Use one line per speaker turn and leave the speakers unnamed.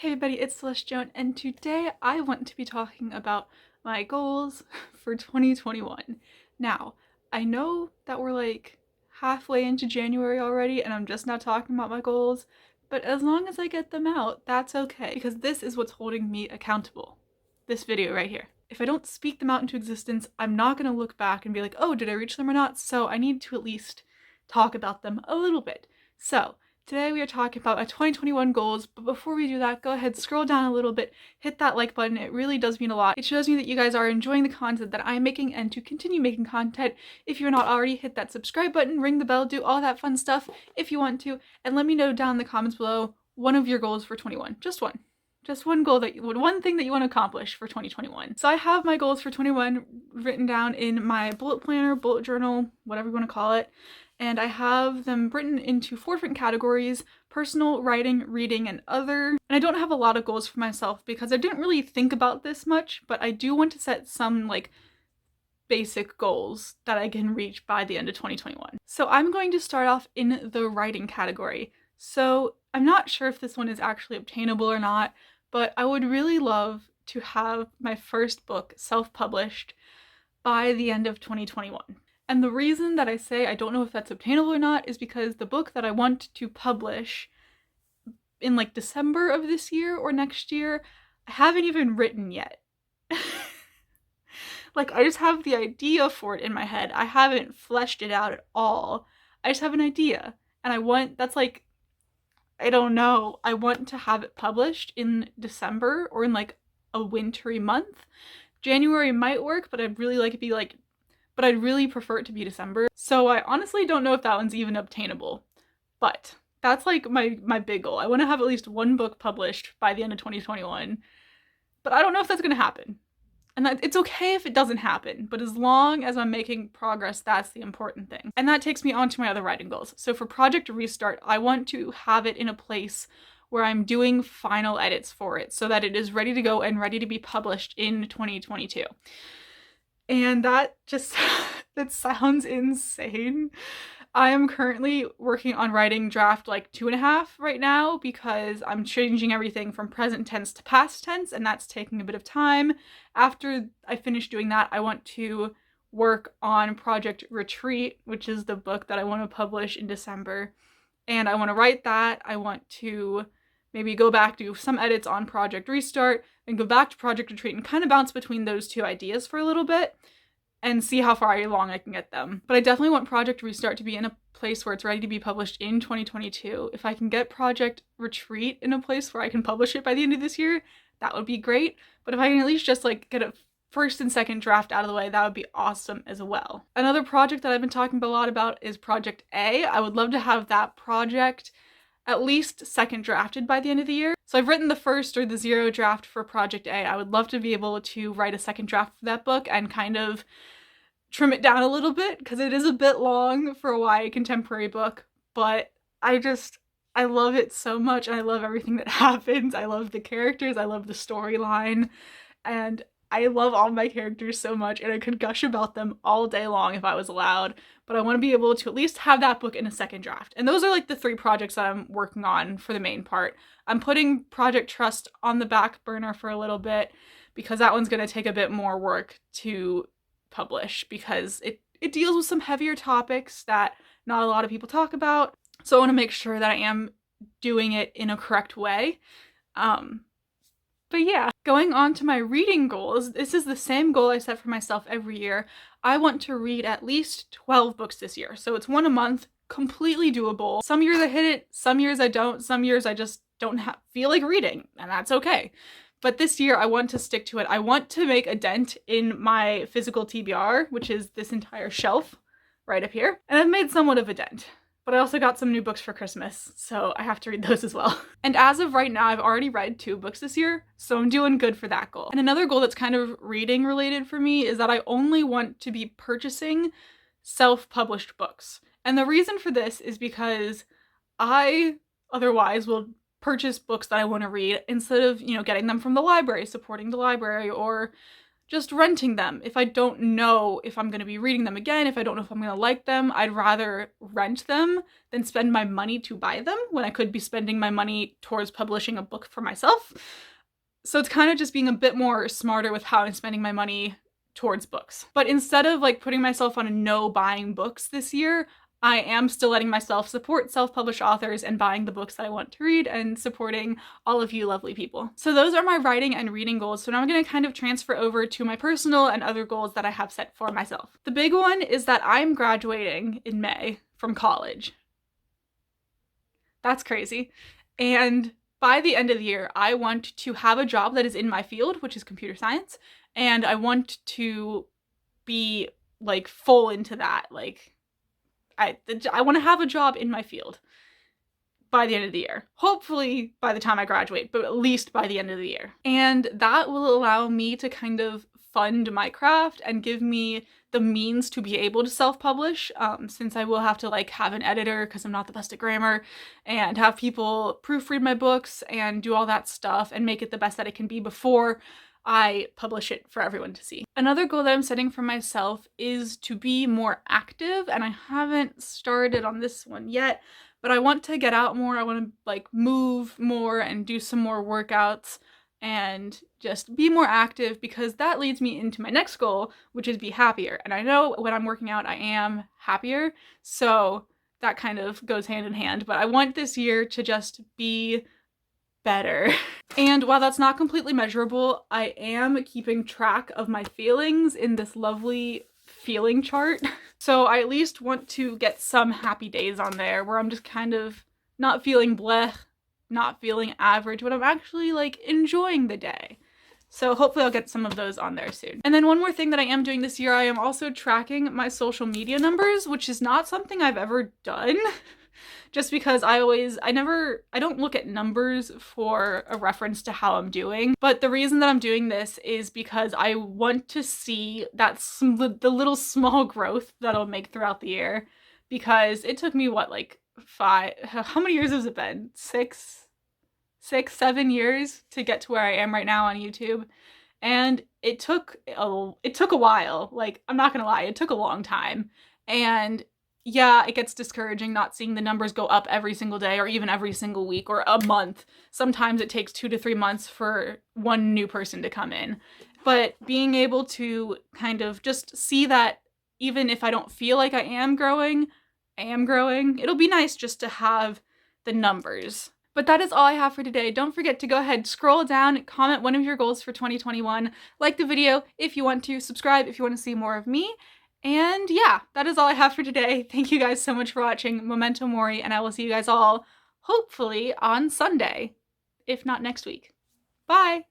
Hey everybody, it's Celeste Joan, and today I want to be talking about my goals for 2021. Now, I know that we're like halfway into January already, and I'm just now talking about my goals, but as long as I get them out, that's okay, because this is what's holding me accountable. This video right here. If I don't speak them out into existence, I'm not going to look back and be like, oh, did I reach them or not? So I need to at least talk about them a little bit. So, today we are talking about my 2021 goals, but before we do that, go ahead, scroll down a little bit, hit that like button. It really does mean a lot. It shows me that you guys are enjoying the content that I'm making and to continue making content. If you're not already, hit that subscribe button, ring the bell, do all that fun stuff if you want to, and let me know down in the comments below one of your goals for 21. Just one. Just one goal one thing that you want to accomplish for 2021. So I have my goals for 21 written down in my bullet planner, bullet journal, whatever you want to call it. And I have them written into 4 different categories: personal, writing, reading, and other. And I don't have a lot of goals for myself because I didn't really think about this much, but I do want to set some like basic goals that I can reach by the end of 2021. So I'm going to start off in the writing category. So I'm not sure if this one is actually obtainable or not, but I would really love to have my first book self-published by the end of 2021. And the reason that I say I don't know if that's obtainable or not is because the book that I want to publish in like December of this year or next year, I haven't even written yet. Like, I just have the idea for it in my head. I haven't fleshed it out at all. I just have an idea. And I don't know, I want to have it published in December or in like a wintry month. January might work, but I'd really prefer it to be December. So I honestly don't know if that one's even obtainable, but that's like my big goal. I want to have at least one book published by the end of 2021, but I don't know if that's going to happen. And it's okay if it doesn't happen, but as long as I'm making progress, that's the important thing. And that takes me on to my other writing goals. So for Project Restart, I want to have it in a place where I'm doing final edits for it so that it is ready to go and ready to be published in 2022. And that sounds insane. I am currently working on writing draft like 2.5 right now because I'm changing everything from present tense to past tense, and that's taking a bit of time. After I finish doing that, I want to work on Project Retreat, which is the book that I want to publish in December. And I want to write that. I want to maybe go back, do some edits on Project Restart, and go back to Project Retreat and kind of bounce between those two ideas for a little bit and see how far along I can get them. But I definitely want Project Restart to be in a place where it's ready to be published in 2022. If I can get Project Retreat in a place where I can publish it by the end of this year, that would be great. But if I can at least just like get a first and second draft out of the way, that would be awesome as well. Another project that I've been talking a lot about is Project A. I would love to have that project at least second drafted by the end of the year. So I've written the first or the 0 draft for Project A. I would love to be able to write a second draft for that book and kind of trim it down a little bit because it is a bit long for a YA contemporary book, but I love it so much and I love everything that happens. I love the characters, I love the storyline, and I love all my characters so much, and I could gush about them all day long if I was allowed, but I want to be able to at least have that book in a second draft. And those are like the 3 projects that I'm working on for the main part. I'm putting Project Trust on the back burner for a little bit because that one's going to take a bit more work to publish because it deals with some heavier topics that not a lot of people talk about. So I want to make sure that I am doing it in a correct way. But yeah, going on to my reading goals, this is the same goal I set for myself every year. I want to read at least 12 books this year. So it's 1 a month, completely doable. Some years I hit it, some years I don't, some years I just don't feel like reading, and that's okay. But this year I want to stick to it. I want to make a dent in my physical TBR, which is this entire shelf right up here. And I've made somewhat of a dent. But I also got some new books for Christmas, so I have to read those as well. And as of right now, I've already read 2 books this year, so I'm doing good for that goal. And another goal that's kind of reading related for me is that I only want to be purchasing self-published books. And the reason for this is because I otherwise will purchase books that I want to read instead of, getting them from the library, supporting the library, or just renting them. If I don't know if I'm going to be reading them again, if I don't know if I'm going to like them, I'd rather rent them than spend my money to buy them when I could be spending my money towards publishing a book for myself. So it's kind of just being a bit more smarter with how I'm spending my money towards books. But instead of like putting myself on a no buying books this year, I am still letting myself support self-published authors and buying the books that I want to read and supporting all of you lovely people. So those are my writing and reading goals. So now I'm going to kind of transfer over to my personal and other goals that I have set for myself. The big one is that I'm graduating in May from college. That's crazy. And by the end of the year, I want to have a job that is in my field, which is computer science, and I want to be like full into that. Like I want to have a job in my field by the end of the year. Hopefully by the time I graduate, but at least by the end of the year. And that will allow me to kind of fund my craft and give me the means to be able to self-publish, since I will have to like have an editor because I'm not the best at grammar, and have people proofread my books and do all that stuff and make it the best that it can be before I publish it for everyone to see. Another goal that I'm setting for myself is to be more active, and I haven't started on this one yet, but I want to get out more. I want to like move more and do some more workouts and just be more active, because that leads me into my next goal, which is be happier. And I know when I'm working out, I am happier, so that kind of goes hand in hand, but I want this year to just be better. And while that's not completely measurable, I am keeping track of my feelings in this lovely feeling chart. So I at least want to get some happy days on there where I'm just kind of not feeling bleh, not feeling average, but I'm actually like enjoying the day. So hopefully I'll get some of those on there soon. And then one more thing that I am doing this year, I am also tracking my social media numbers, which is not something I've ever done. Just because I don't look at numbers for a reference to how I'm doing. But the reason that I'm doing this is because I want to see the little small growth that I'll make throughout the year. Because it took me, what, like how many years has it been? 7 years to get to where I am right now on YouTube. And it took a while. Like, I'm not gonna lie, it took a long time. And yeah, it gets discouraging not seeing the numbers go up every single day or even every single week or a month. Sometimes it takes 2 to 3 months for one new person to come in. But being able to kind of just see that even if I don't feel like I am growing, it'll be nice just to have the numbers. But that is all I have for today. Don't forget to go ahead, scroll down, comment one of your goals for 2021, like the video if you want to, subscribe if you want to see more of me. And yeah, that is all I have for today. Thank you guys so much for watching. Memento Mori, and I will see you guys all hopefully on Sunday, if not next week. Bye!